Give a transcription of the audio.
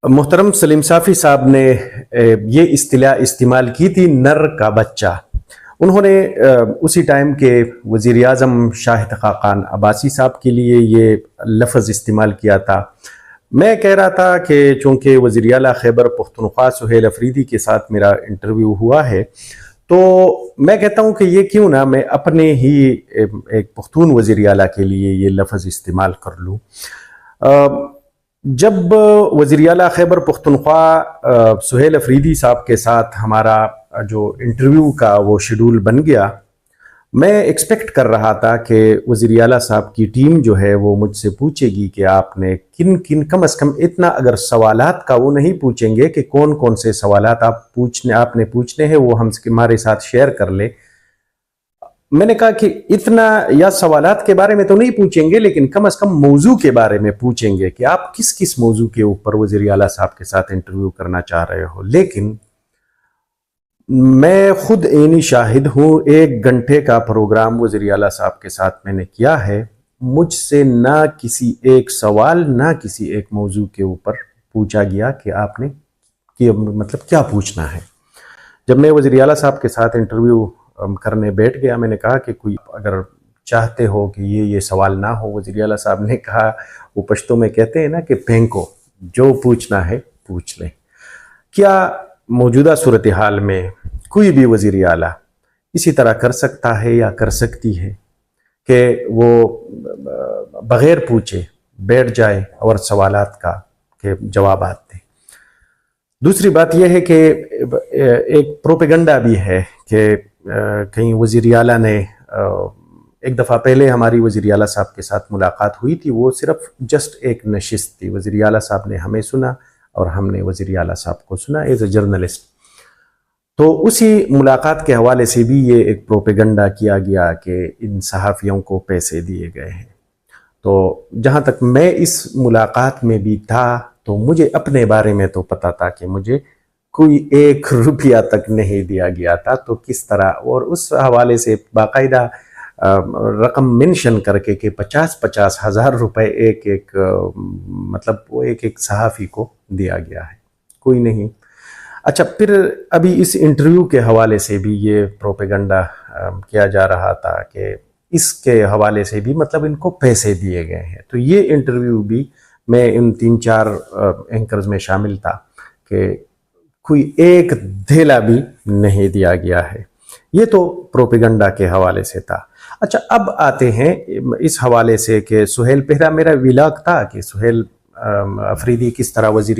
محترم سلیم صافی صاحب نے یہ اصطلاح استعمال کی تھی نر کا بچہ. انہوں نے اسی ٹائم کے وزیر اعظم شاہد خاقان عباسی صاحب کے لیے یہ لفظ استعمال کیا تھا. میں کہہ رہا تھا کہ چونکہ وزیر اعلیٰ خیبر پختونخوا سہیل افریدی کے ساتھ میرا انٹرویو ہوا ہے تو میں کہتا ہوں کہ یہ کیوں نہ میں اپنے ہی ایک پختون وزیر اعلیٰ کے لیے یہ لفظ استعمال کر لوں. جب وزیر اعلیٰ خیبر پختونخوا سہیل افریدی صاحب کے ساتھ ہمارا جو انٹرویو کا وہ شیڈول بن گیا، میں ایکسپیکٹ کر رہا تھا کہ وزیر اعلیٰ صاحب کی ٹیم جو ہے وہ مجھ سے پوچھے گی کہ آپ نے کن کم از کم اتنا اگر سوالات کا وہ نہیں پوچھیں گے کہ کون کون سے سوالات آپ نے پوچھنے ہیں وہ ہمارے ساتھ شیئر کر لے. میں نے کہا کہ اتنا یا سوالات کے بارے میں تو نہیں پوچھیں گے لیکن کم از کم موضوع کے بارے میں پوچھیں گے کہ آپ کس موضوع کے اوپر وزیر اعلیٰ صاحب کے ساتھ انٹرویو کرنا چاہ رہے ہو. لیکن میں خود عینی شاہد ہوں، 1 گھنٹے کا پروگرام وزیر اعلیٰ صاحب کے ساتھ میں نے کیا ہے. مجھ سے نہ کسی ایک سوال نہ کسی ایک موضوع کے اوپر پوچھا گیا کہ آپ نے مطلب کیا پوچھنا ہے. جب میں وزیر اعلیٰ صاحب کے ساتھ انٹرویو کرنے بیٹھ گیا، میں نے کہا کہ کوئی اگر چاہتے ہو کہ یہ سوال نہ ہو. وزیر اعلیٰ صاحب نے کہا، وہ پشتو میں کہتے ہیں نا کہ پھینکو، جو پوچھنا ہے پوچھ لیں. کیا موجودہ صورتحال میں کوئی بھی وزیر اعلیٰ اسی طرح کر سکتا ہے یا کر سکتی ہے کہ وہ بغیر پوچھے بیٹھ جائے اور سوالات کا کہ جوابات دے؟ دوسری بات یہ ہے کہ ایک پروپیگنڈا بھی ہے کہ کہیں وزیر اعلیٰ نے ایک دفعہ پہلے ہماری وزیر اعلیٰ صاحب کے ساتھ ملاقات ہوئی تھی، وہ صرف جسٹ ایک نشست تھی. وزیر اعلیٰ صاحب نے ہمیں سنا اور ہم نے وزیر اعلیٰ صاحب کو سنا ایز اے جرنلسٹ. تو اسی ملاقات کے حوالے سے بھی یہ ایک پروپیگنڈا کیا گیا کہ ان صحافیوں کو پیسے دیے گئے ہیں. تو جہاں تک میں اس ملاقات میں بھی تھا تو مجھے اپنے بارے میں تو پتا تھا کہ مجھے کوئی 1 روپیہ تک نہیں دیا گیا تھا. تو کس طرح، اور اس حوالے سے باقاعدہ رقم منشن کر کے کہ 50,000 ہزار روپے ایک مطلب وہ ایک صحافی کو دیا گیا ہے. کوئی نہیں. اچھا، پھر ابھی اس انٹرویو کے حوالے سے بھی یہ پروپیگنڈا کیا جا رہا تھا کہ اس کے حوالے سے بھی مطلب ان کو پیسے دیے گئے ہیں. تو یہ انٹرویو بھی میں ان 3-4 اینکرز میں شامل تھا کہ کوئی 1 دھیلا بھی نہیں دیا گیا ہے. یہ تو پروپیگنڈا کے حوالے سے تھا. اچھا، اب آتے ہیں اس حوالے سے کہ سہیل، پہلا میرا ولاگ تھا کہ سہیل افریدی کس طرح وزیر